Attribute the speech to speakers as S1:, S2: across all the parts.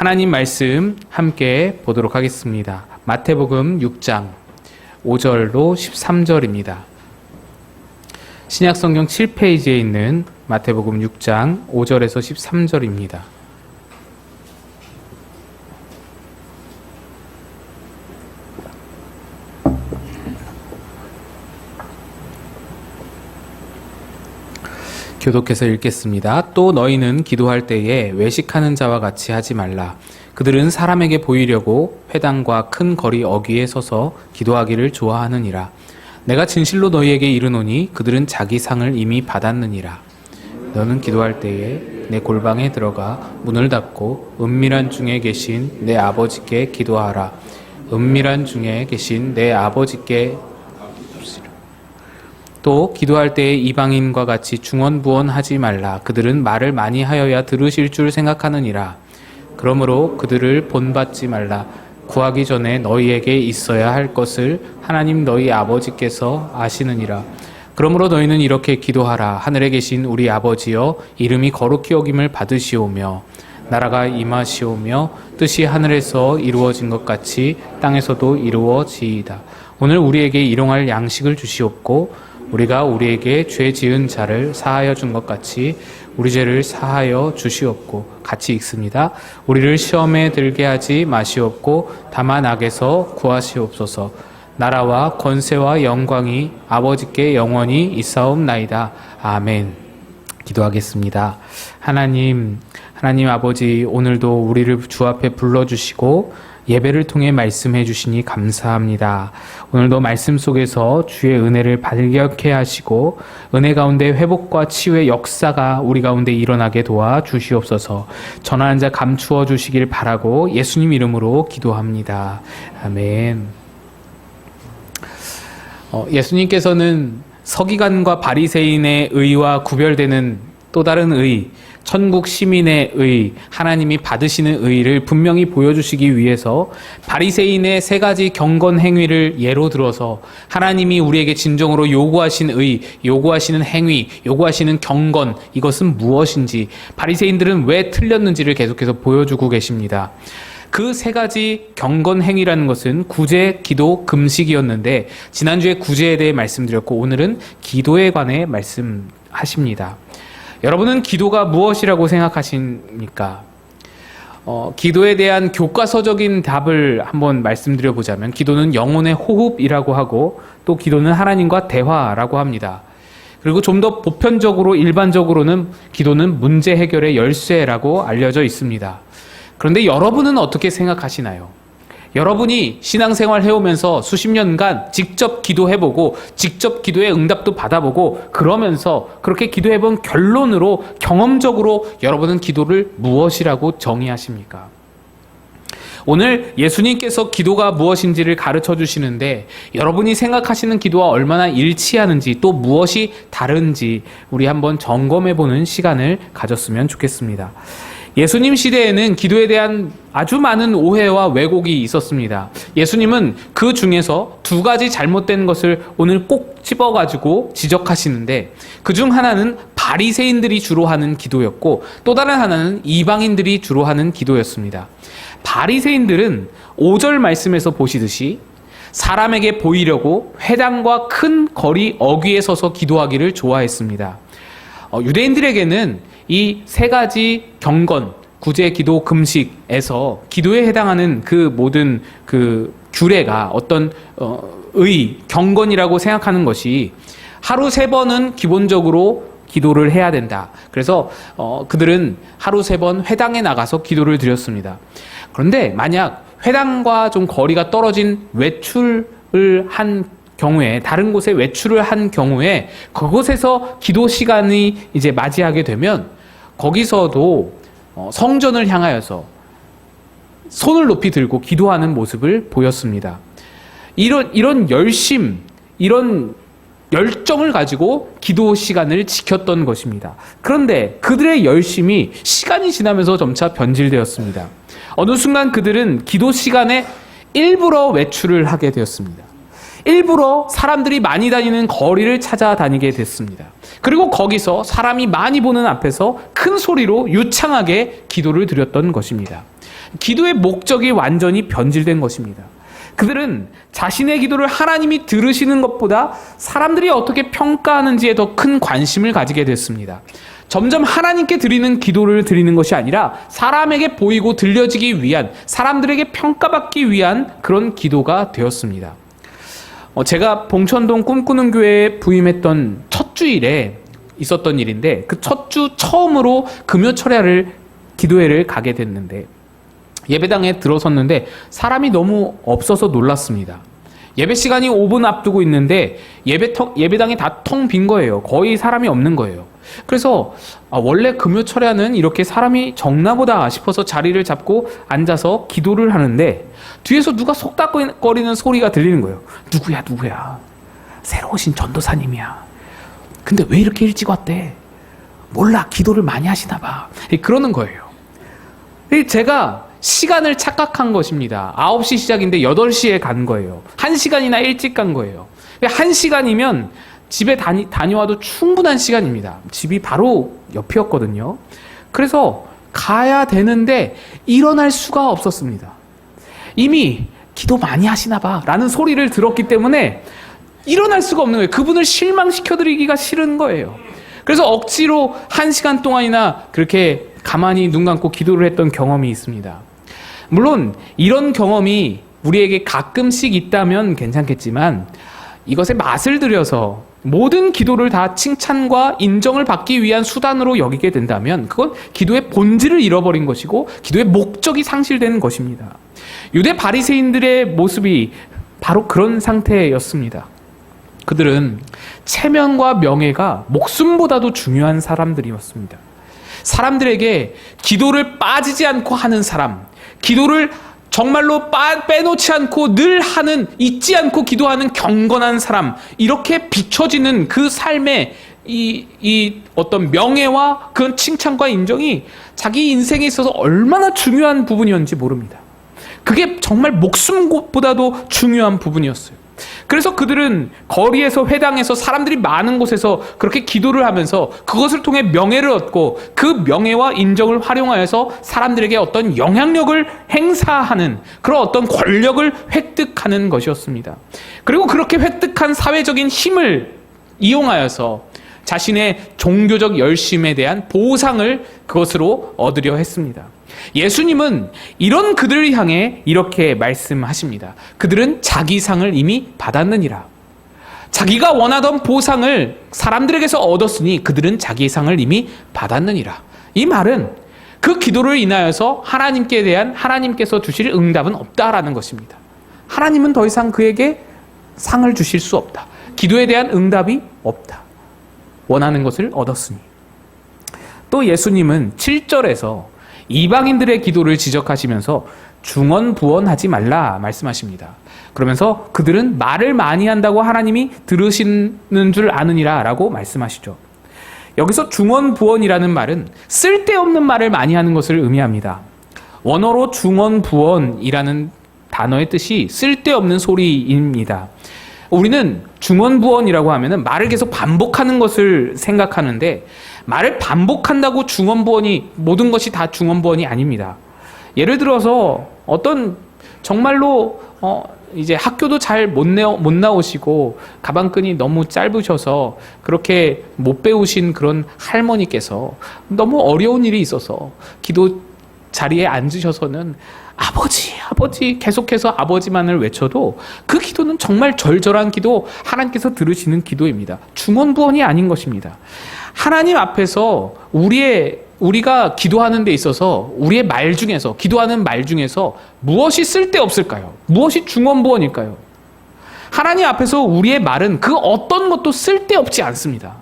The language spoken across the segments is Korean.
S1: 하나님 말씀 함께 보도록 하겠습니다. 마태복음 6장 5절로 13절입니다. 신약성경 7페이지에 있는 마태복음 6장 5절에서 13절입니다. 교독해서 읽겠습니다. 또 너희는 기도할 때에 외식하는 자와 같이 하지 말라. 그들은 사람에게 보이려고 회당과 큰 거리 어귀에 서서 기도하기를 좋아하느니라. 내가 진실로 너희에게 이르노니 그들은 자기 상을 이미 받았느니라. 너는 기도할 때에 내 골방에 들어가 문을 닫고 은밀한 중에 계신 내 아버지께 기도하라. 은밀한 중에 계신 내 아버지께 또 기도할 때에 이방인과 같이 중언부언하지 말라. 그들은 말을 많이 하여야 들으실 줄 생각하느니라. 그러므로 그들을 본받지 말라. 구하기 전에 너희에게 있어야 할 것을 하나님 너희 아버지께서 아시느니라. 그러므로 너희는 이렇게 기도하라. 하늘에 계신 우리 아버지여, 이름이 거룩히 여김을 받으시오며 나라가 임하시오며 뜻이 하늘에서 이루어진 것 같이 땅에서도 이루어지이다. 오늘 우리에게 일용할 양식을 주시옵고 우리가 우리에게 죄 지은 자를 사하여 준 것 같이 우리 죄를 사하여 주시옵고. 같이 읽습니다. 우리를 시험에 들게 하지 마시옵고 다만 악에서 구하시옵소서. 나라와 권세와 영광이 아버지께 영원히 있사옵나이다. 아멘. 기도하겠습니다. 하나님 아버지, 오늘도 우리를 주 앞에 불러주시고 예배를 통해 말씀해 주시니 감사합니다. 오늘도 말씀 속에서 주의 은혜를 발견케 하시고 은혜 가운데 회복과 치유의 역사가 우리 가운데 일어나게 도와 주시옵소서. 전하는 자 감추어 주시길 바라고 예수님 이름으로 기도합니다. 아멘. 예수님께서는 서기관과 바리새인의 의와 구별되는 또 다른 의, 천국 시민의 의, 하나님이 받으시는 의를 분명히 보여주시기 위해서 바리새인의 세 가지 경건 행위를 예로 들어서 하나님이 우리에게 진정으로 요구하신 의, 요구하시는 행위, 요구하시는 경건, 이것은 무엇인지, 바리새인들은 왜 틀렸는지를 계속해서 보여주고 계십니다. 그 세 가지 경건 행위라는 것은 구제, 기도, 금식이었는데 지난주에 구제에 대해 말씀드렸고 오늘은 기도에 관해 말씀하십니다. 여러분은 기도가 무엇이라고 생각하십니까? 기도에 대한 교과서적인 답을 한번 말씀드려 보자면 기도는 영혼의 호흡이라고 하고 또 기도는 하나님과 대화라고 합니다. 그리고 좀 더 보편적으로 일반적으로는 기도는 문제 해결의 열쇠라고 알려져 있습니다. 그런데 여러분은 어떻게 생각하시나요? 여러분이 신앙생활 해오면서 수십 년간 직접 기도해보고 직접 기도의 응답도 받아보고 그러면서 그렇게 기도해본 결론으로 경험적으로 여러분은 기도를 무엇이라고 정의하십니까? 오늘 예수님께서 기도가 무엇인지를 가르쳐 주시는데 여러분이 생각하시는 기도와 얼마나 일치하는지 또 무엇이 다른지 우리 한번 점검해보는 시간을 가졌으면 좋겠습니다. 예수님 시대에는 기도에 대한 아주 많은 오해와 왜곡이 있었습니다. 예수님은 그 중에서 두 가지 잘못된 것을 오늘 꼭 집어가지고 지적하시는데 그중 하나는 바리새인들이 주로 하는 기도였고 또 다른 하나는 이방인들이 주로 하는 기도였습니다. 바리새인들은 5절 말씀에서 보시듯이 사람에게 보이려고 회당과 큰 거리 어귀에 서서 기도하기를 좋아했습니다. 유대인들에게는 이 세 가지 경건, 구제, 기도, 금식에서 기도에 해당하는 그 모든 그 규례가 어떤 경건이라고 생각하는 것이 하루 3번은 기본적으로 기도를 해야 된다. 그래서 그들은 하루 3번 회당에 나가서 기도를 드렸습니다. 그런데 만약 회당과 좀 거리가 떨어진 외출을 한 경우에 다른 곳에 외출을 한 경우에 그곳에서 기도 시간이 이제 맞이하게 되면 거기서도 성전을 향하여서 손을 높이 들고 기도하는 모습을 보였습니다. 이런 열심, 이런 열정을 가지고 기도 시간을 지켰던 것입니다. 그런데 그들의 열심이 시간이 지나면서 점차 변질되었습니다. 어느 순간 그들은 기도 시간에 일부러 외출을 하게 되었습니다. 일부러 사람들이 많이 다니는 거리를 찾아다니게 됐습니다. 그리고 거기서 사람이 많이 보는 앞에서 큰 소리로 유창하게 기도를 드렸던 것입니다. 기도의 목적이 완전히 변질된 것입니다. 그들은 자신의 기도를 하나님이 들으시는 것보다 사람들이 어떻게 평가하는지에 더 큰 관심을 가지게 됐습니다. 점점 하나님께 드리는 기도를 드리는 것이 아니라 사람에게 보이고 들려지기 위한, 사람들에게 평가받기 위한 그런 기도가 되었습니다. 제가 봉천동 꿈꾸는 교회에 부임했던 첫 주일에 있었던 일인데, 그 첫 주 처음으로 금요철야를 기도회를 가게 됐는데, 예배당에 들어섰는데 사람이 너무 없어서 놀랐습니다. 예배 시간이 5분 앞두고 있는데 예배당이 다 텅 빈 거예요. 거의 사람이 없는 거예요. 그래서 원래 금요철야는 이렇게 사람이 적나 보다 싶어서 자리를 잡고 앉아서 기도를 하는데, 뒤에서 누가 속닥거리는 소리가 들리는 거예요. 누구야? 새로 오신 전도사님이야. 근데 왜 이렇게 일찍 왔대? 몰라, 기도를 많이 하시나 봐. 그러는 거예요. 제가 시간을 착각한 것입니다. 9시 시작인데 8시에 간 거예요. 1시간이나 일찍 간 거예요. 1시간이면 집에 다녀와도 충분한 시간입니다. 집이 바로 옆이었거든요. 그래서 가야 되는데 일어날 수가 없었습니다. 이미 기도 많이 하시나 봐 라는 소리를 들었기 때문에 일어날 수가 없는 거예요. 그분을 실망시켜드리기가 싫은 거예요. 그래서 억지로 1시간 동안이나 그렇게 가만히 눈 감고 기도를 했던 경험이 있습니다. 물론 이런 경험이 우리에게 가끔씩 있다면 괜찮겠지만, 이것에 맛을 들여서 모든 기도를 다 칭찬과 인정을 받기 위한 수단으로 여기게 된다면 그건 기도의 본질을 잃어버린 것이고 기도의 목적이 상실되는 것입니다. 유대 바리새인들의 모습이 바로 그런 상태였습니다. 그들은 체면과 명예가 목숨보다도 중요한 사람들이었습니다. 사람들에게 기도를 빠지지 않고 하는 사람, 기도를 정말로 빼놓지 않고 늘 하는, 잊지 않고 기도하는 경건한 사람, 이렇게 비춰지는 그 삶의 이 어떤 명예와 그런 칭찬과 인정이 자기 인생에 있어서 얼마나 중요한 부분이었는지 모릅니다. 그게 정말 목숨보다도 중요한 부분이었어요. 그래서 그들은 거리에서, 회당에서, 사람들이 많은 곳에서 그렇게 기도를 하면서 그것을 통해 명예를 얻고 그 명예와 인정을 활용하여서 사람들에게 어떤 영향력을 행사하는 그런 어떤 권력을 획득하는 것이었습니다. 그리고 그렇게 획득한 사회적인 힘을 이용하여서 자신의 종교적 열심에 대한 보상을 그것으로 얻으려 했습니다. 예수님은 이런 그들을 향해 이렇게 말씀하십니다. 그들은 자기 상을 이미 받았느니라. 자기가 원하던 보상을 사람들에게서 얻었으니 그들은 자기의 상을 이미 받았느니라. 이 말은 그 기도를 인하여서 하나님께서 주실 응답은 없다라는 것입니다. 하나님은 더 이상 그에게 상을 주실 수 없다. 기도에 대한 응답이 없다. 원하는 것을 얻었으니. 또 예수님은 7절에서 이방인들의 기도를 지적하시면서 중언부언하지 말라 말씀하십니다. 그러면서 그들은 말을 많이 한다고 하나님이 들으시는 줄 아느니라 라고 말씀하시죠. 여기서 중언부언이라는 말은 쓸데없는 말을 많이 하는 것을 의미합니다. 원어로 중언부언이라는 단어의 뜻이 쓸데없는 소리입니다. 우리는 중언부언이라고 하면은 말을 계속 반복하는 것을 생각하는데, 말을 반복한다고 중언부언이, 모든 것이 다 중언부언이 아닙니다. 예를 들어서 어떤 정말로 이제 학교도 잘 못 나오시고 가방끈이 너무 짧으셔서 그렇게 못 배우신 그런 할머니께서 너무 어려운 일이 있어서 기도 자리에 앉으셔서는 아버지 계속해서 아버지만을 외쳐도 그 기도는 정말 절절한 기도, 하나님께서 들으시는 기도입니다. 중언부언이 아닌 것입니다. 하나님 앞에서 우리가 기도하는 데 있어서 우리의 말 중에서, 기도하는 말 중에서 무엇이 쓸데없을까요? 무엇이 중언부언일까요? 하나님 앞에서 우리의 말은 그 어떤 것도 쓸데없지 않습니다.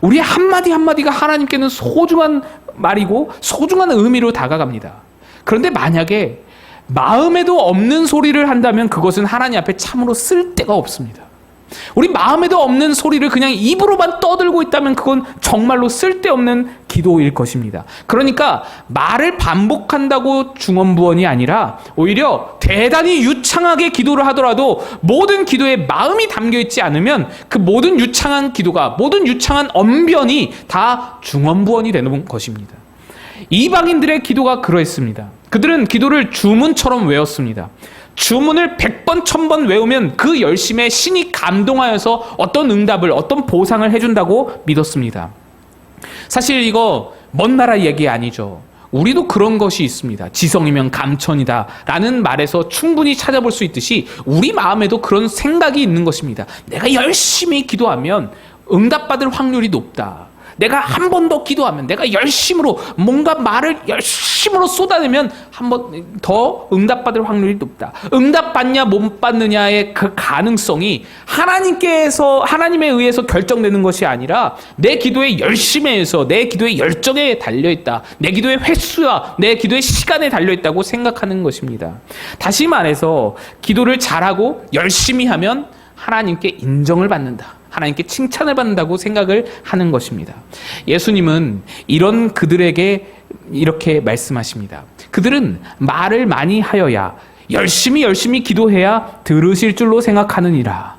S1: 우리의 한마디 한마디가 하나님께는 소중한 말이고 소중한 의미로 다가갑니다. 그런데 만약에 마음에도 없는 소리를 한다면 그것은 하나님 앞에 참으로 쓸데가 없습니다. 우리 마음에도 없는 소리를 그냥 입으로만 떠들고 있다면 그건 정말로 쓸데없는 기도일 것입니다. 그러니까 말을 반복한다고 중언부언이 아니라 오히려 대단히 유창하게 기도를 하더라도 모든 기도에 마음이 담겨있지 않으면 그 모든 유창한 기도가, 모든 유창한 언변이 다 중언부언이 되는 것입니다. 이방인들의 기도가 그러했습니다. 그들은 기도를 주문처럼 외웠습니다. 주문을 100번, 1000번 외우면 그 열심에 신이 감동하여서 어떤 응답을, 어떤 보상을 해준다고 믿었습니다. 사실 이거 먼 나라 얘기 아니죠. 우리도 그런 것이 있습니다. 지성이면 감천이다 라는 말에서 충분히 찾아볼 수 있듯이 우리 마음에도 그런 생각이 있는 것입니다. 내가 열심히 기도하면 응답받을 확률이 높다. 내가 한 번 더 기도하면, 내가 열심으로 뭔가 말을 열심으로 쏟아내면 한 번 더 응답받을 확률이 높다. 응답받냐 못 받느냐의 그 가능성이 하나님에 의해서 결정되는 것이 아니라 내 기도의 열심에서, 내 기도의 열정에 달려있다. 내 기도의 횟수와 내 기도의 시간에 달려있다고 생각하는 것입니다. 다시 말해서 기도를 잘하고 열심히 하면 하나님께 인정을 받는다. 하나님께 칭찬을 받는다고 생각을 하는 것입니다. 예수님은 이런 그들에게 이렇게 말씀하십니다. 그들은 말을 많이 하여야, 열심히 기도해야 들으실 줄로 생각하느니라.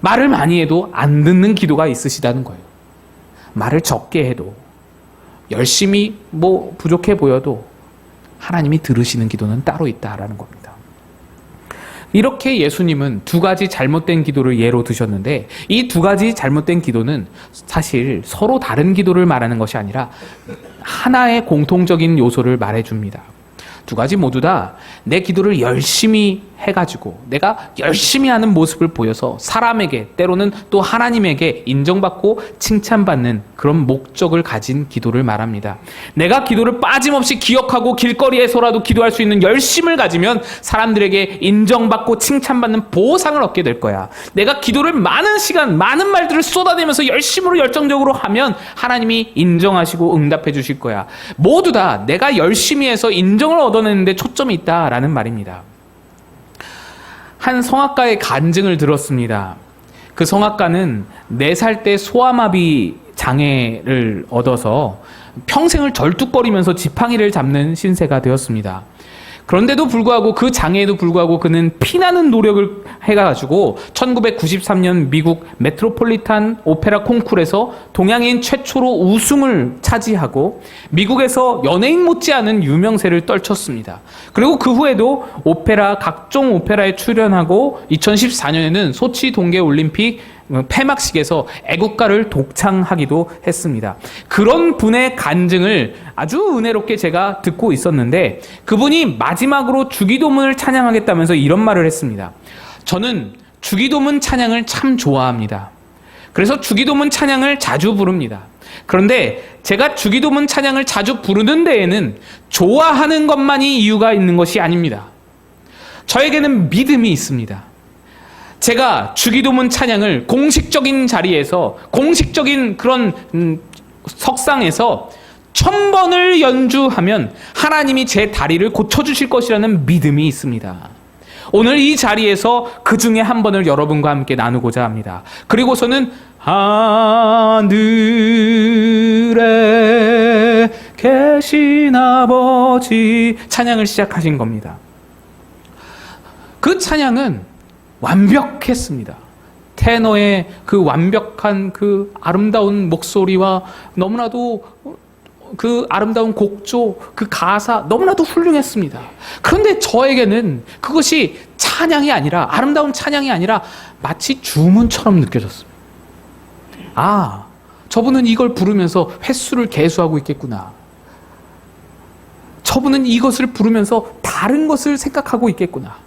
S1: 말을 많이 해도 안 듣는 기도가 있으시다는 거예요. 말을 적게 해도, 열심히 부족해 보여도 하나님이 들으시는 기도는 따로 있다라는 겁니다. 이렇게 예수님은 두 가지 잘못된 기도를 예로 드셨는데, 이 두 가지 잘못된 기도는 사실 서로 다른 기도를 말하는 것이 아니라 하나의 공통적인 요소를 말해줍니다. 두 가지 모두 다 내 기도를 열심히 해가지고 내가 열심히 하는 모습을 보여서 사람에게, 때로는 또 하나님에게 인정받고 칭찬받는 그런 목적을 가진 기도를 말합니다. 내가 기도를 빠짐없이 기억하고 길거리에서라도 기도할 수 있는 열심을 가지면 사람들에게 인정받고 칭찬받는 보상을 얻게 될 거야. 내가 기도를 많은 시간, 많은 말들을 쏟아내면서 열심으로 열정적으로 하면 하나님이 인정하시고 응답해 주실 거야. 모두 다 내가 열심히 해서 인정을 얻어내는데 초점이 있다라는 말입니다. 한 성악가의 간증을 들었습니다. 그 성악가는 4살 때 소아마비 장애를 얻어서 평생을 절뚝거리면서 지팡이를 잡는 신세가 되었습니다. 그런데도 불구하고, 그 장애에도 불구하고 그는 피나는 노력을 해가지고 1993년 미국 메트로폴리탄 오페라 콩쿠르에서 동양인 최초로 우승을 차지하고 미국에서 연예인 못지않은 유명세를 떨쳤습니다. 그리고 그 후에도 각종 오페라에 출연하고 2014년에는 소치 동계올림픽 폐막식에서 애국가를 독창하기도 했습니다. 그런 분의 간증을 아주 은혜롭게 제가 듣고 있었는데, 그분이 마지막으로 주기도문을 찬양하겠다면서 이런 말을 했습니다. 저는 주기도문 찬양을 참 좋아합니다. 그래서 주기도문 찬양을 자주 부릅니다. 그런데 제가 주기도문 찬양을 자주 부르는 데에는 좋아하는 것만이 이유가 있는 것이 아닙니다. 저에게는 믿음이 있습니다. 제가 주기도문 찬양을 공식적인 자리에서, 공식적인 그런 석상에서 1000번을 연주하면 하나님이 제 다리를 고쳐주실 것이라는 믿음이 있습니다. 오늘 이 자리에서 그 중에 한 번을 여러분과 함께 나누고자 합니다. 그리고서는 하늘에 계신 아버지 찬양을 시작하신 겁니다. 그 찬양은 완벽했습니다. 테너의 그 완벽한 그 아름다운 목소리와 너무나도 그 아름다운 곡조, 그 가사 너무나도 훌륭했습니다. 그런데 저에게는 그것이 찬양이 아니라, 아름다운 찬양이 아니라 마치 주문처럼 느껴졌습니다. 아, 저분은 이걸 부르면서 횟수를 계수하고 있겠구나. 저분은 이것을 부르면서 다른 것을 생각하고 있겠구나.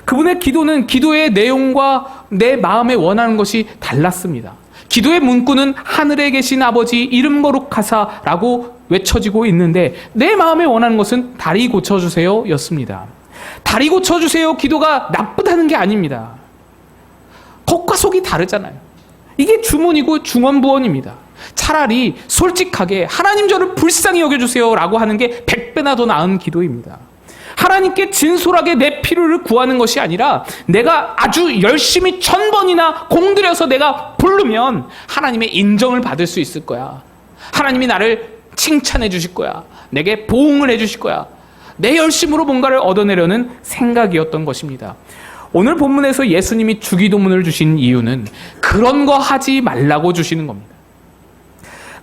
S1: 그분의 기도는 기도의 내용과 내 마음에 원하는 것이 달랐습니다. 기도의 문구는 하늘에 계신 아버지 이름 거룩하사라고 외쳐지고 있는데, 내 마음에 원하는 것은 다리 고쳐주세요 였습니다. 다리 고쳐주세요 기도가 나쁘다는 게 아닙니다. 겉과 속이 다르잖아요. 이게 주문이고 중언부언입니다. 차라리 솔직하게 하나님 저를 불쌍히 여겨주세요 라고 하는 게 100배나 더 나은 기도입니다. 하나님께 진솔하게 내 필요를 구하는 것이 아니라 내가 아주 열심히 1000번이나 공들여서 내가 부르면 하나님의 인정을 받을 수 있을 거야. 하나님이 나를 칭찬해 주실 거야. 내게 보응을 해 주실 거야. 내 열심으로 뭔가를 얻어내려는 생각이었던 것입니다. 오늘 본문에서 예수님이 주기도문을 주신 이유는 그런 거 하지 말라고 주시는 겁니다.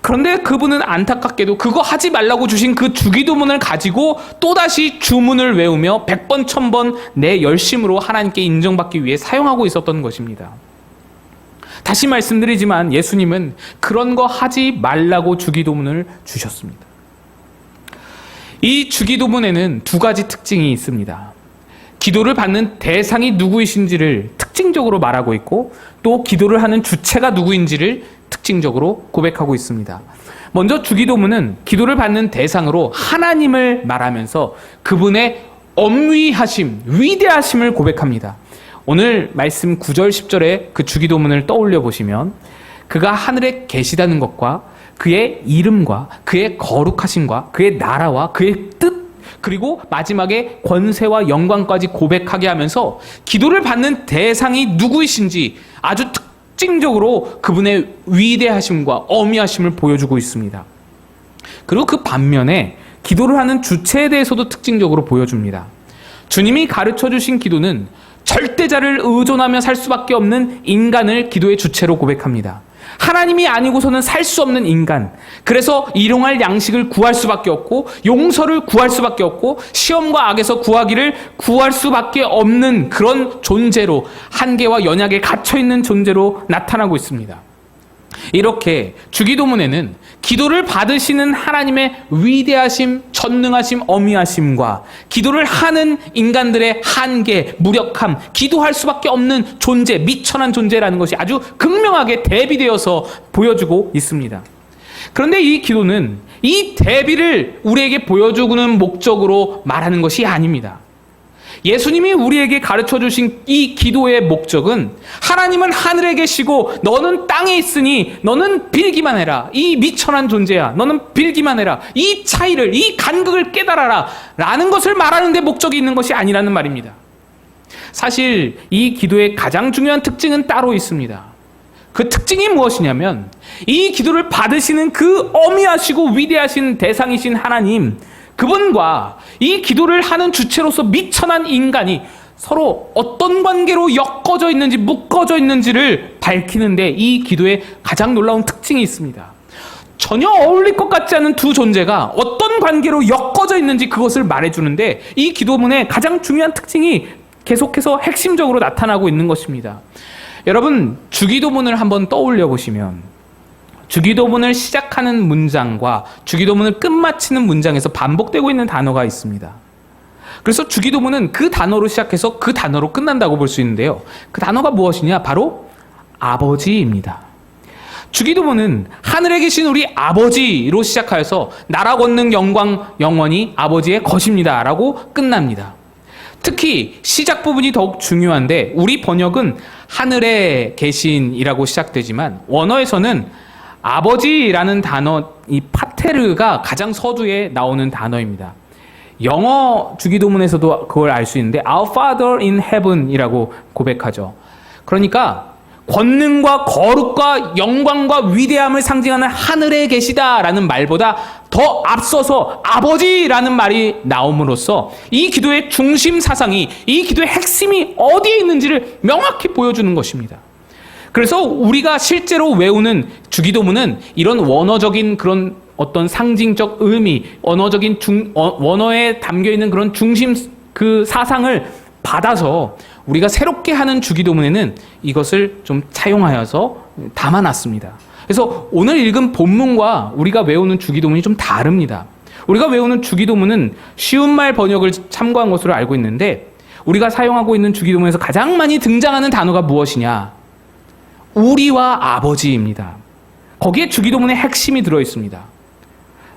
S1: 그런데 그분은 안타깝게도 그거 하지 말라고 주신 그 주기도문을 가지고 또다시 주문을 외우며 100번, 1000번 내 열심으로 하나님께 인정받기 위해 사용하고 있었던 것입니다. 다시 말씀드리지만 예수님은 그런 거 하지 말라고 주기도문을 주셨습니다. 이 주기도문에는 두 가지 특징이 있습니다. 기도를 받는 대상이 누구이신지를 특징적으로 말하고 있고, 또 기도를 하는 주체가 누구인지를 특징적으로 고백하고 있습니다. 먼저 주기도문은 기도를 받는 대상으로 하나님을 말하면서 그분의 엄위하심, 위대하심을 고백합니다. 오늘 말씀 9절, 10절에 그 주기도문을 떠올려 보시면 그가 하늘에 계시다는 것과 그의 이름과 그의 거룩하심과 그의 나라와 그의 뜻, 그리고 마지막에 권세와 영광까지 고백하게 하면서 기도를 받는 대상이 누구이신지 아주 특징적으로 그분의 위대하심과 어미하심을 보여주고 있습니다. 그리고 그 반면에 기도를 하는 주체에 대해서도 특징적으로 보여줍니다. 주님이 가르쳐 주신 기도는 절대자를 의존하며 살 수밖에 없는 인간을 기도의 주체로 고백합니다. 하나님이 아니고서는 살 수 없는 인간, 그래서 일용할 양식을 구할 수밖에 없고 용서를 구할 수밖에 없고 시험과 악에서 구할 수밖에 없는 그런 존재로, 한계와 연약에 갇혀있는 존재로 나타나고 있습니다. 이렇게 주기도문에는 기도를 받으시는 하나님의 위대하심, 전능하심, 어미하심과 기도를 하는 인간들의 한계, 무력함, 기도할 수밖에 없는 존재, 미천한 존재라는 것이 아주 극명하게 대비되어서 보여주고 있습니다. 그런데 이 기도는 이 대비를 우리에게 보여주는 목적으로 말하는 것이 아닙니다. 예수님이 우리에게 가르쳐 주신 이 기도의 목적은 하나님은 하늘에 계시고 너는 땅에 있으니 너는 빌기만 해라. 이 미천한 존재야. 너는 빌기만 해라. 이 차이를, 이 간극을 깨달아라. 라는 것을 말하는 데 목적이 있는 것이 아니라는 말입니다. 사실 이 기도의 가장 중요한 특징은 따로 있습니다. 그 특징이 무엇이냐면 이 기도를 받으시는 그 어미하시고 위대하신 대상이신 하나님, 그분과 이 기도를 하는 주체로서 미천한 인간이 서로 어떤 관계로 엮어져 있는지 묶어져 있는지를 밝히는데 이 기도에 가장 놀라운 특징이 있습니다. 전혀 어울릴 것 같지 않은 두 존재가 어떤 관계로 엮어져 있는지 그것을 말해주는데 이 기도문의 가장 중요한 특징이 계속해서 핵심적으로 나타나고 있는 것입니다. 여러분, 주기도문을 한번 떠올려 보시면 주기도문을 시작하는 문장과 주기도문을 끝마치는 문장에서 반복되고 있는 단어가 있습니다. 그래서 주기도문은 그 단어로 시작해서 그 단어로 끝난다고 볼 수 있는데요. 그 단어가 무엇이냐? 바로 아버지입니다. 주기도문은 하늘에 계신 우리 아버지로 시작하여서 나라 권능 영광 영원히 아버지의 것입니다 라고 끝납니다. 특히 시작 부분이 더욱 중요한데 우리 번역은 하늘에 계신이라고 시작되지만 원어에서는 아버지라는 단어, 이 파테르가 가장 서두에 나오는 단어입니다. 영어 주기도문에서도 그걸 알 수 있는데 Our Father in Heaven이라고 고백하죠. 그러니까 권능과 거룩과 영광과 위대함을 상징하는 하늘에 계시다라는 말보다 더 앞서서 아버지라는 말이 나옴으로써 이 기도의 중심 사상이, 이 기도의 핵심이 어디에 있는지를 명확히 보여주는 것입니다. 그래서 우리가 실제로 외우는 주기도문은 이런 원어적인 그런 어떤 상징적 의미, 원어에 담겨있는 그런 중심 그 사상을 받아서 우리가 새롭게 하는 주기도문에는 이것을 좀 차용하여서 담아놨습니다. 그래서 오늘 읽은 본문과 우리가 외우는 주기도문이 좀 다릅니다. 우리가 외우는 주기도문은 쉬운 말 번역을 참고한 것으로 알고 있는데 우리가 사용하고 있는 주기도문에서 가장 많이 등장하는 단어가 무엇이냐? 우리와 아버지입니다. 거기에 주기도문의 핵심이 들어있습니다.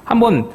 S1: 한번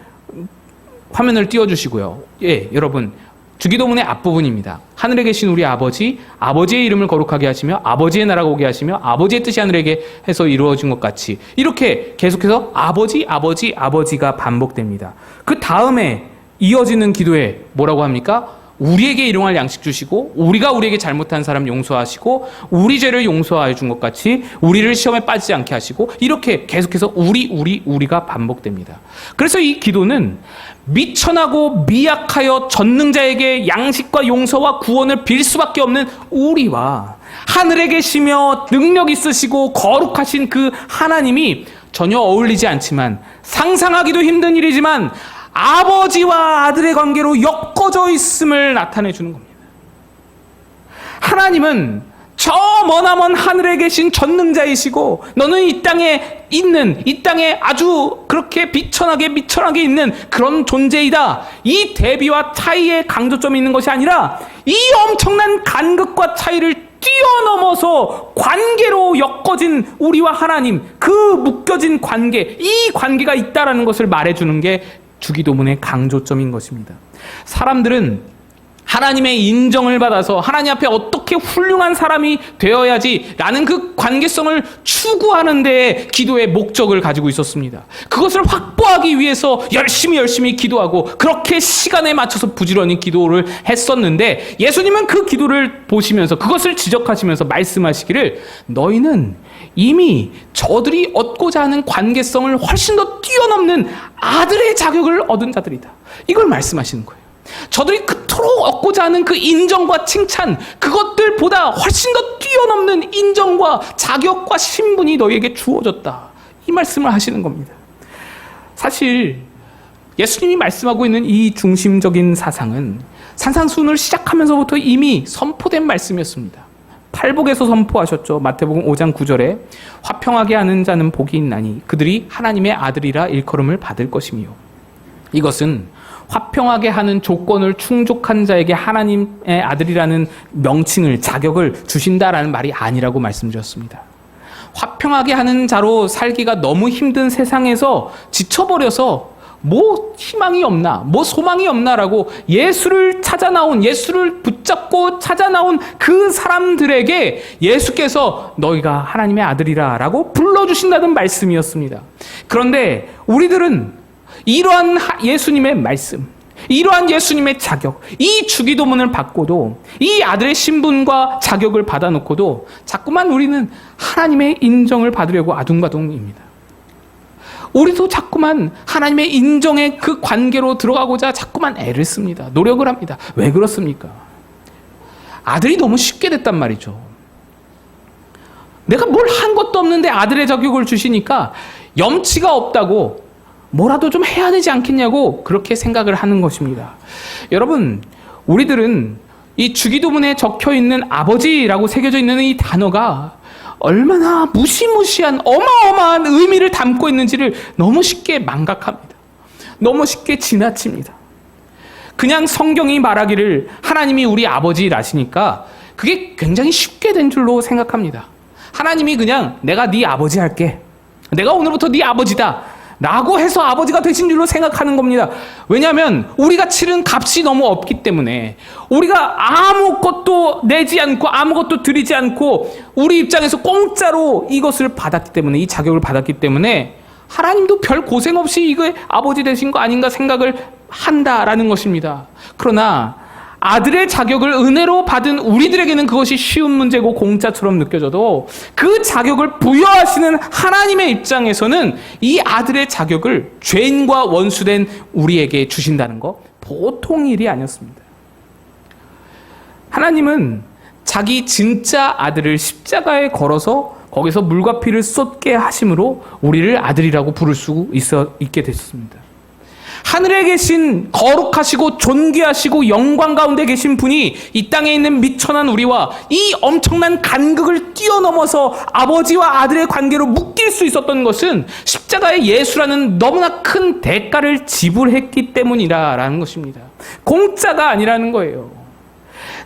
S1: 화면을 띄워주시고요. 예, 여러분, 주기도문의 앞부분입니다. 하늘에 계신 우리 아버지, 아버지의 이름을 거룩하게 하시며 아버지의 나라가 오게 하시며 아버지의 뜻이 하늘에게 해서 이루어진 것 같이 이렇게 계속해서 아버지, 아버지, 아버지가 반복됩니다. 그 다음에 이어지는 기도에 뭐라고 합니까? 우리에게 일용할 양식 주시고 우리가 우리에게 잘못한 사람 용서하시고 우리 죄를 용서해 준 것 같이 우리를 시험에 빠지지 않게 하시고 이렇게 계속해서 우리가 반복됩니다. 그래서 이 기도는 미천하고 미약하여 전능자에게 양식과 용서와 구원을 빌 수밖에 없는 우리와 하늘에 계시며 능력 있으시고 거룩하신 그 하나님이 전혀 어울리지 않지만 상상하기도 힘든 일이지만 아버지와 아들의 관계로 엮어져 있음을 나타내 주는 겁니다. 하나님은 저 머나먼 하늘에 계신 전능자이시고 너는 이 땅에 있는, 이 땅에 아주 그렇게 미천하게 있는 그런 존재이다. 이 대비와 차이에 강조점이 있는 것이 아니라 이 엄청난 간극과 차이를 뛰어넘어서 관계로 엮어진 우리와 하나님, 그 묶여진 관계, 이 관계가 있다라는 것을 말해주는 게 주기도문의 강조점인 것입니다. 사람들은 하나님의 인정을 받아서 하나님 앞에 어떻게 훌륭한 사람이 되어야지 라는 그 관계성을 추구하는 데에 기도의 목적을 가지고 있었습니다. 그것을 확보하기 위해서 열심히 기도하고 그렇게 시간에 맞춰서 부지런히 기도를 했었는데 예수님은 그 기도를 보시면서 그것을 지적하시면서 말씀하시기를 너희는 이미 저들이 얻고자 하는 관계성을 훨씬 더 뛰어넘는 아들의 자격을 얻은 자들이다. 이걸 말씀하시는 거예요. 저들이 그토록 얻고자 하는 그 인정과 칭찬, 그것들보다 훨씬 더 뛰어넘는 인정과 자격과 신분이 너희에게 주어졌다. 이 말씀을 하시는 겁니다. 사실 예수님이 말씀하고 있는 이 중심적인 사상은 산상수훈을 시작하면서부터 이미 선포된 말씀이었습니다. 팔복에서 선포하셨죠. 마태복음 5장 9절에 화평하게 하는 자는 복이 있나니 그들이 하나님의 아들이라 일컬음을 받을 것이며, 이것은 화평하게 하는 조건을 충족한 자에게 하나님의 아들이라는 명칭을, 자격을 주신다라는 말이 아니라고 말씀드렸습니다. 화평하게 하는 자로 살기가 너무 힘든 세상에서 지쳐버려서 뭐 희망이 없나, 뭐 소망이 없나라고 예수를 찾아 나온, 예수를 붙잡고 찾아 나온 그 사람들에게 예수께서 너희가 하나님의 아들이라 라고 불러주신다는 말씀이었습니다. 그런데 우리들은 이러한 예수님의 말씀, 이러한 예수님의 자격, 이 주기도문을 받고도, 이 아들의 신분과 자격을 받아놓고도 자꾸만 우리는 하나님의 인정을 받으려고 아둥바둥입니다. 우리도 자꾸만 하나님의 인정의 그 관계로 들어가고자 자꾸만 애를 씁니다. 노력을 합니다. 왜 그렇습니까? 아들이 너무 쉽게 됐단 말이죠. 내가 뭘 한 것도 없는데 아들의 자격을 주시니까 염치가 없다고 뭐라도 좀 해야 되지 않겠냐고 그렇게 생각을 하는 것입니다. 여러분, 우리들은 이 주기도문에 적혀있는 아버지라고 새겨져 있는 이 단어가 얼마나 무시무시한 어마어마한 의미를 담고 있는지를 너무 쉽게 망각합니다. 너무 쉽게 지나칩니다. 그냥 성경이 말하기를 하나님이 우리 아버지라시니까 그게 굉장히 쉽게 된 줄로 생각합니다. 하나님이 그냥 내가 네 아버지 할게, 내가 오늘부터 네 아버지다 라고 해서 아버지가 되신 줄로 생각하는 겁니다. 왜냐하면 우리가 치른 값이 너무 없기 때문에, 우리가 아무것도 내지 않고 아무것도 드리지 않고 우리 입장에서 공짜로 이것을 받았기 때문에, 이 자격을 받았기 때문에 하나님도 별 고생 없이 이거 아버지 되신 거 아닌가 생각을 한다라는 것입니다. 그러나 아들의 자격을 은혜로 받은 우리들에게는 그것이 쉬운 문제고 공짜처럼 느껴져도 그 자격을 부여하시는 하나님의 입장에서는 이 아들의 자격을 죄인과 원수된 우리에게 주신다는 거 보통 일이 아니었습니다. 하나님은 자기 진짜 아들을 십자가에 걸어서 거기서 물과 피를 쏟게 하심으로 우리를 아들이라고 부를 수 있게 됐습니다. 하늘에 계신 거룩하시고 존귀하시고 영광 가운데 계신 분이 이 땅에 있는 미천한 우리와 이 엄청난 간극을 뛰어넘어서 아버지와 아들의 관계로 묶일 수 있었던 것은 십자가의 예수라는 너무나 큰 대가를 지불했기 때문이라는 것입니다. 공짜가 아니라는 거예요.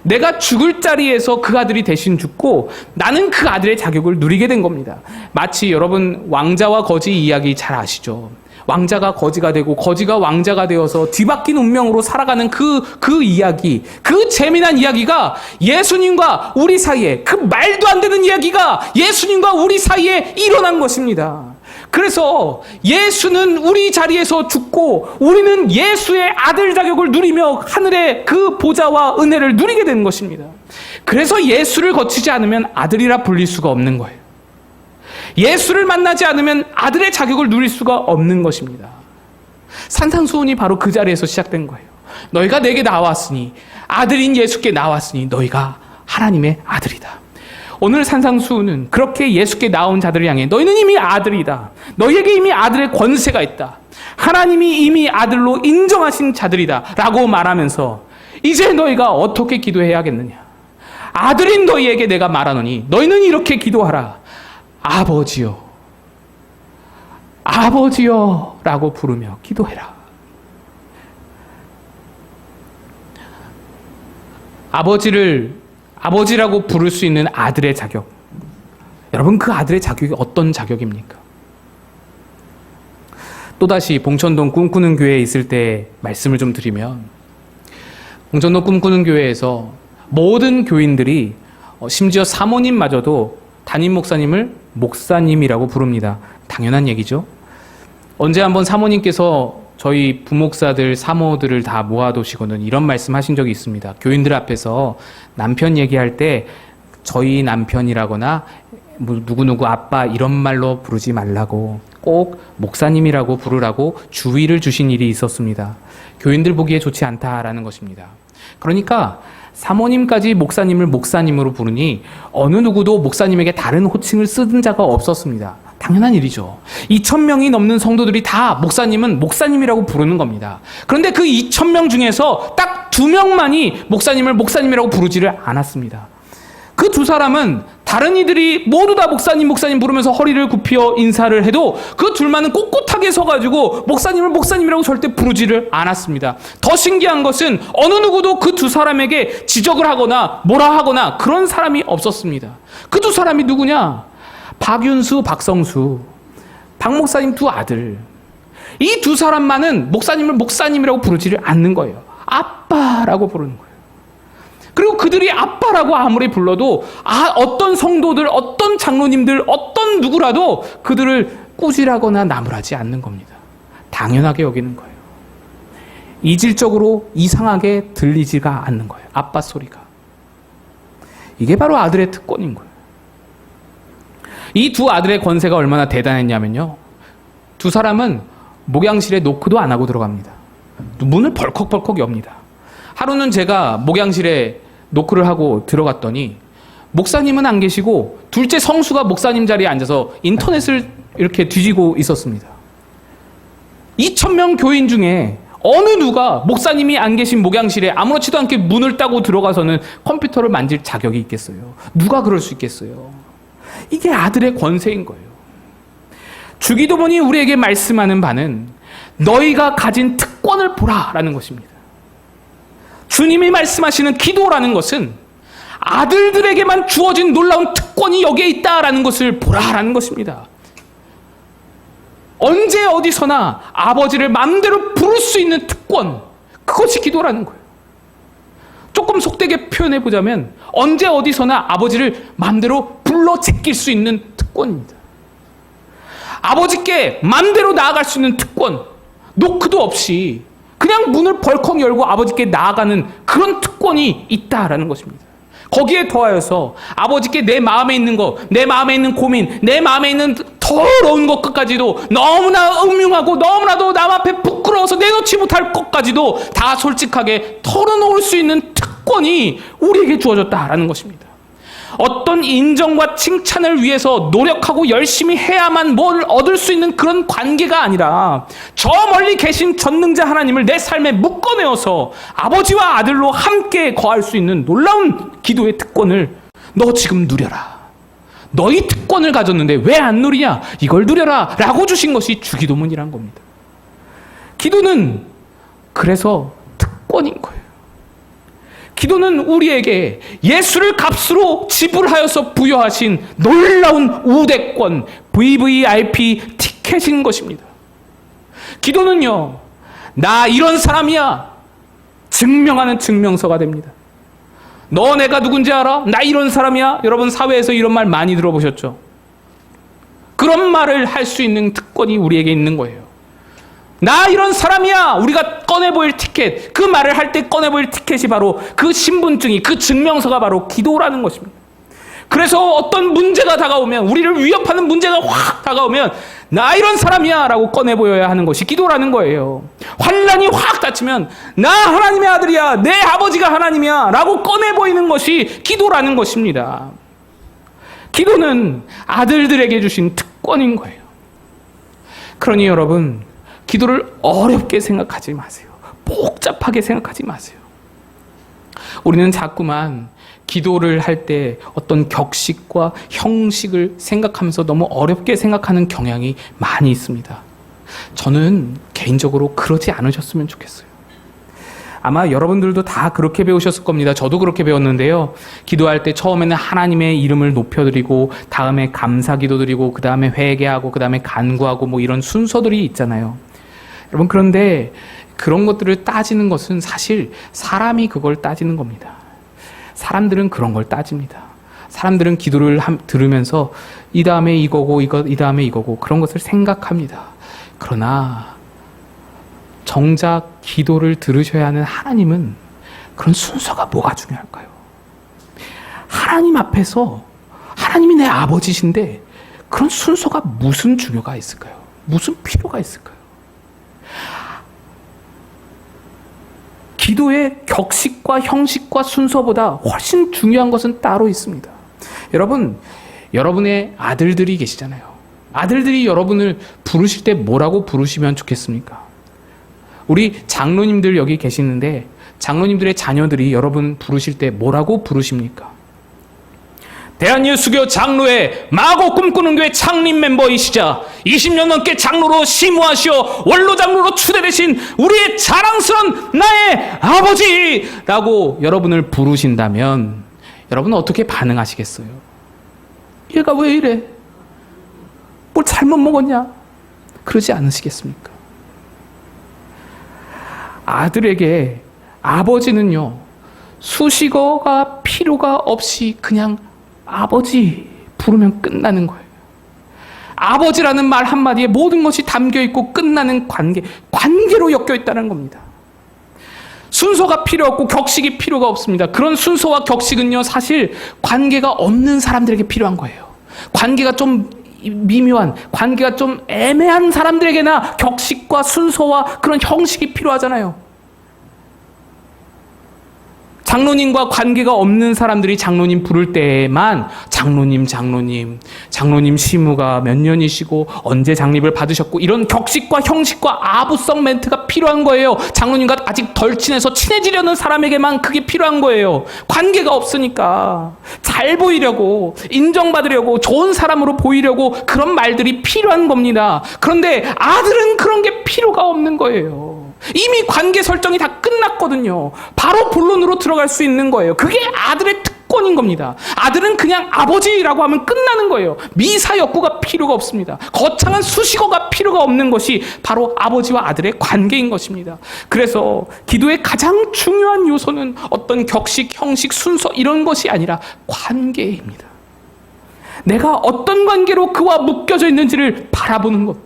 S1: 내가 죽을 자리에서 그 아들이 대신 죽고 나는 그 아들의 자격을 누리게 된 겁니다. 마치 여러분 왕자와 거지 이야기 잘 아시죠? 왕자가 거지가 되고 거지가 왕자가 되어서 뒤바뀐 운명으로 살아가는 그 이야기, 그 재미난 이야기가 예수님과 우리 사이에, 그 말도 안 되는 이야기가 예수님과 우리 사이에 일어난 것입니다. 그래서 예수는 우리 자리에서 죽고 우리는 예수의 아들 자격을 누리며 하늘의 그 보좌와 은혜를 누리게 되는 것입니다. 그래서 예수를 거치지 않으면 아들이라 불릴 수가 없는 거예요. 예수를 만나지 않으면 아들의 자격을 누릴 수가 없는 것입니다. 산상수훈이 바로 그 자리에서 시작된 거예요. 너희가 내게 나왔으니, 아들인 예수께 나왔으니 너희가 하나님의 아들이다. 오늘 산상수훈은 그렇게 예수께 나온 자들을 향해 너희는 이미 아들이다. 너희에게 이미 아들의 권세가 있다. 하나님이 이미 아들로 인정하신 자들이다. 라고 말하면서 이제 너희가 어떻게 기도해야겠느냐. 아들인 너희에게 내가 말하노니 너희는 이렇게 기도하라. 아버지여, 아버지여 라고 부르며 기도해라. 아버지라고 부를 수 있는 아들의 자격. 여러분, 그 아들의 자격이 어떤 자격입니까? 또다시 봉천동 꿈꾸는 교회에 있을 때 말씀을 좀 드리면, 봉천동 꿈꾸는 교회에서 모든 교인들이 심지어 사모님마저도 담임 목사님을 목사님이라고 부릅니다. 당연한 얘기죠. 언제 한번 사모님께서 저희 부목사들, 사모들을 다 모아두시고는 이런 말씀 하신 적이 있습니다. 교인들 앞에서 남편 얘기할 때 저희 남편이라거나 누구누구 아빠 이런 말로 부르지 말라고, 꼭 목사님이라고 부르라고 주의를 주신 일이 있었습니다. 교인들 보기에 좋지 않다라는 것입니다. 그러니까 사모님까지 목사님을 목사님으로 부르니 어느 누구도 목사님에게 다른 호칭을 쓰는 자가 없었습니다. 당연한 일이죠. 2,000명이 넘는 성도들이 다 목사님은 목사님이라고 부르는 겁니다. 그런데 그 2,000명 중에서 딱 2명만이 목사님을 목사님이라고 부르지를 않았습니다. 그 두 사람은 다른 이들이 모두 다 목사님 부르면서 허리를 굽혀 인사를 해도 그 둘만은 꼿꼿하게 서가지고 목사님을 목사님이라고 절대 부르지를 않았습니다. 더 신기한 것은 어느 누구도 그 두 사람에게 지적을 하거나 뭐라 하거나 그런 사람이 없었습니다. 그 두 사람이 누구냐? 박윤수, 박성수, 박 목사님 두 아들. 이 두 사람만은 목사님을 목사님이라고 부르지를 않는 거예요. 아빠라고 부르는 거예요. 그리고 그들이 아빠라고 아무리 불러도 어떤 성도들, 어떤 장로님들, 어떤 누구라도 그들을 꾸질하거나 나무라지 않는 겁니다. 당연하게 여기는 거예요. 이질적으로 이상하게 들리지가 않는 거예요. 아빠 소리가. 이게 바로 아들의 특권인 거예요. 이 두 아들의 권세가 얼마나 대단했냐면요. 두 사람은 목양실에 노크도 안 하고 들어갑니다. 문을 벌컥벌컥 엽니다. 하루는 제가 목양실에 노크를 하고 들어갔더니 목사님은 안 계시고 둘째 성수가 목사님 자리에 앉아서 인터넷을 이렇게 뒤지고 있었습니다. 2,000명 교인 중에 어느 누가 목사님이 안 계신 목양실에 아무렇지도 않게 문을 따고 들어가서는 컴퓨터를 만질 자격이 있겠어요? 누가 그럴 수 있겠어요? 이게 아들의 권세인 거예요. 주기도문이 우리에게 말씀하는 바는 너희가 가진 특권을 보라라는 것입니다. 주님이 말씀하시는 기도라는 것은 아들들에게만 주어진 놀라운 특권이 여기에 있다라는 것을 보라라는 것입니다. 언제 어디서나 아버지를 마음대로 부를 수 있는 특권, 그것이 기도라는 거예요. 조금 속되게 표현해 보자면 언제 어디서나 아버지를 마음대로 불러 제낄 수 있는 특권입니다. 아버지께 마음대로 나아갈 수 있는 특권, 노크도 없이 그냥 문을 벌컥 열고 아버지께 나아가는 그런 특권이 있다라는 것입니다. 거기에 더하여서 아버지께 내 마음에 있는 것, 내 마음에 있는 고민, 내 마음에 있는 더러운 것 끝까지도 너무나 음흉하고 너무나도 남 앞에 부끄러워서 내놓지 못할 것까지도 다 솔직하게 털어놓을 수 있는 특권이 우리에게 주어졌다라는 것입니다. 어떤 인정과 칭찬을 위해서 노력하고 열심히 해야만 뭘 얻을 수 있는 그런 관계가 아니라 저 멀리 계신 전능자 하나님을 내 삶에 묶어내어서 아버지와 아들로 함께 거할 수 있는 놀라운 기도의 특권을 너 지금 누려라. 너희 특권을 가졌는데 왜 안 누리냐? 이걸 누려라 라고 주신 것이 주기도문이란 겁니다. 기도는 그래서 특권인 거예요. 기도는 우리에게 예수를 값으로 지불하여서 부여하신 놀라운 우대권, VVIP 티켓인 것입니다. 기도는요, 나 이런 사람이야 증명하는 증명서가 됩니다. 너 내가 누군지 알아? 나 이런 사람이야? 여러분 사회에서 이런 말 많이 들어보셨죠? 그런 말을 할 수 있는 특권이 우리에게 있는 거예요. 나 이런 사람이야! 우리가 꺼내보일 티켓, 그 말을 할 때 꺼내보일 티켓이 바로 그 신분증이, 그 증명서가 바로 기도라는 것입니다. 그래서 어떤 문제가 다가오면, 우리를 위협하는 문제가 확 다가오면 나 이런 사람이야! 라고 꺼내보여야 하는 것이 기도라는 거예요. 환난이 확 닥치면 나 하나님의 아들이야! 내 아버지가 하나님이야! 라고 꺼내보이는 것이 기도라는 것입니다. 기도는 아들들에게 주신 특권인 거예요. 그러니 여러분, 기도를 어렵게 생각하지 마세요. 복잡하게 생각하지 마세요. 우리는 자꾸만 기도를 할 때 어떤 격식과 형식을 생각하면서 너무 어렵게 생각하는 경향이 많이 있습니다. 저는 개인적으로 그러지 않으셨으면 좋겠어요. 아마 여러분들도 다 그렇게 배우셨을 겁니다. 저도 그렇게 배웠는데요. 기도할 때 처음에는 하나님의 이름을 높여드리고, 다음에 감사기도 드리고, 그 다음에 회개하고, 그 다음에 간구하고, 뭐 이런 순서들이 있잖아요. 여러분, 그런데 그런 것들을 따지는 것은 사실 사람이 그걸 따지는 겁니다. 사람들은 그런 걸 따집니다. 사람들은 기도를 들으면서 이 다음에 이거고, 이 다음에 이거고, 그런 것을 생각합니다. 그러나 정작 기도를 들으셔야 하는 하나님은 그런 순서가 뭐가 중요할까요? 하나님 앞에서 하나님이 내 아버지신데 그런 순서가 무슨 중요가 있을까요? 무슨 필요가 있을까요? 기도의 격식과 형식과 순서보다 훨씬 중요한 것은 따로 있습니다. 여러분, 여러분의 아들들이 계시잖아요. 아들들이 여러분을 부르실 때 뭐라고 부르시면 좋겠습니까? 우리 장로님들 여기 계시는데 장로님들의 자녀들이 여러분 부르실 때 뭐라고 부르십니까? 대한예수교 장로회 마고 꿈꾸는 교회 창립 멤버이시자 20년 넘게 장로로 심우하시어 원로 장로로 추대되신 우리의 자랑스러운 나의 아버지라고 여러분을 부르신다면 여러분은 어떻게 반응하시겠어요? 얘가 왜 이래? 뭘 잘못 먹었냐? 그러지 않으시겠습니까? 아들에게 아버지는요, 수식어가 필요가 없이 그냥 아버지 부르면 끝나는 거예요. 아버지라는 말 한마디에 모든 것이 담겨있고 끝나는 관계로 엮여있다는 겁니다. 순서가 필요 없고 격식이 필요가 없습니다. 그런 순서와 격식은요, 사실 관계가 없는 사람들에게 필요한 거예요. 관계가 좀 미묘한, 관계가 좀 애매한 사람들에게나 격식과 순서와 그런 형식이 필요하잖아요. 장로님과 관계가 없는 사람들이 장로님 부를 때에만 장로님 시무가 몇 년이시고 언제 장립을 받으셨고 이런 격식과 형식과 아부성 멘트가 필요한 거예요. 장로님과 아직 덜 친해서 친해지려는 사람에게만 그게 필요한 거예요. 관계가 없으니까 잘 보이려고, 인정받으려고, 좋은 사람으로 보이려고 그런 말들이 필요한 겁니다. 그런데 아들은 그런 게 필요가 없는 거예요. 이미 관계 설정이 다 끝났거든요. 바로 본론으로 들어갈 수 있는 거예요. 그게 아들의 특권인 겁니다. 아들은 그냥 아버지라고 하면 끝나는 거예요. 미사 역구가 필요가 없습니다. 거창한 수식어가 필요가 없는 것이 바로 아버지와 아들의 관계인 것입니다. 그래서 기도의 가장 중요한 요소는 어떤 격식, 형식, 순서 이런 것이 아니라 관계입니다. 내가 어떤 관계로 그와 묶여져 있는지를 바라보는 것,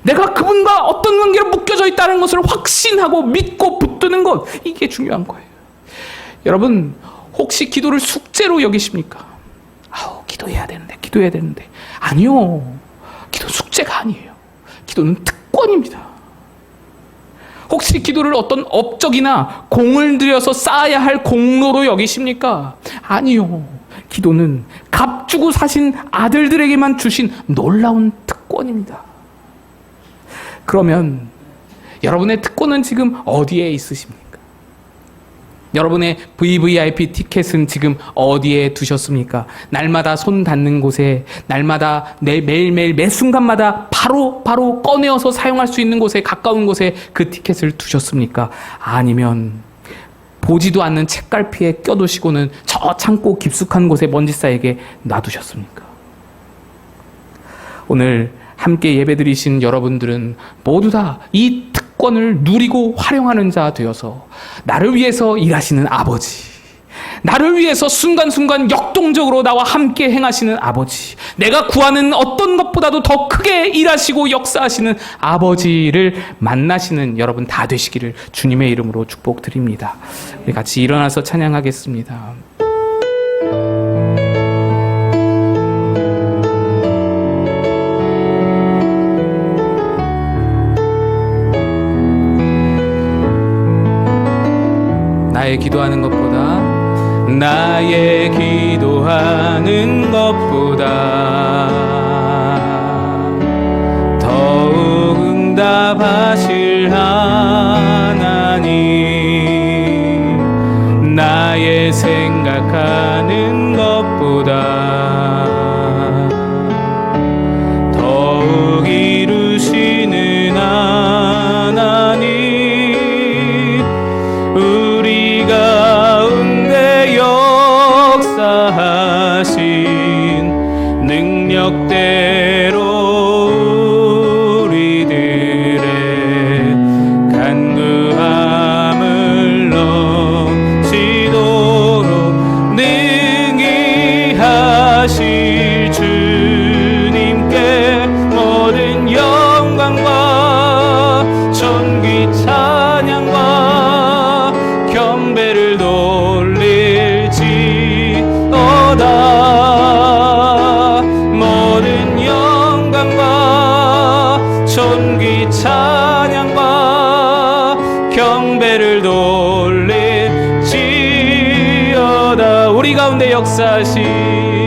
S1: 내가 그분과 어떤 관계로 묶여져 있다는 것을 확신하고 믿고 붙드는 것, 이게 중요한 거예요. 여러분, 혹시 기도를 숙제로 여기십니까? 기도해야 되는데. 아니요. 기도 숙제가 아니에요. 기도는 특권입니다. 혹시 기도를 어떤 업적이나 공을 들여서 쌓아야 할 공로로 여기십니까? 아니요. 기도는 값주고 사신 아들들에게만 주신 놀라운 특권입니다. 그러면 여러분의 특권은 지금 어디에 있으십니까? 여러분의 VVIP 티켓은 지금 어디에 두셨습니까? 날마다 손 닿는 곳에, 날마다 매일매일 매 순간마다 바로 꺼내어서 사용할 수 있는 곳에, 가까운 곳에 그 티켓을 두셨습니까? 아니면 보지도 않는 책갈피에 껴두시고는 저 창고 깊숙한 곳에 먼지 쌓이게 놔두셨습니까? 오늘 함께 예배드리신 여러분들은 모두 다 이 특권을 누리고 활용하는 자 되어서 나를 위해서 일하시는 아버지, 나를 위해서 순간순간 역동적으로 나와 함께 행하시는 아버지, 내가 구하는 어떤 것보다도 더 크게 일하시고 역사하시는 아버지를 만나시는 여러분 다 되시기를 주님의 이름으로 축복드립니다. 우리 같이 일어나서 찬양하겠습니다. 나의 기도하는 것보다 나의 기도하는 것보다 더욱 응답하실 하나님, 나의 생각하는 것보다 더욱 이루시는 하나님, 우리 가운데 역사하신 능력대로 우리들의 간구함을 넘치도록 능히 하실 주님께 모든 영광과 존귀 찬양과 경배를 돌릴지어다. 모든 영광과 존귀 찬양과 경배를 돌릴지어다. 우리 가운데 역사하신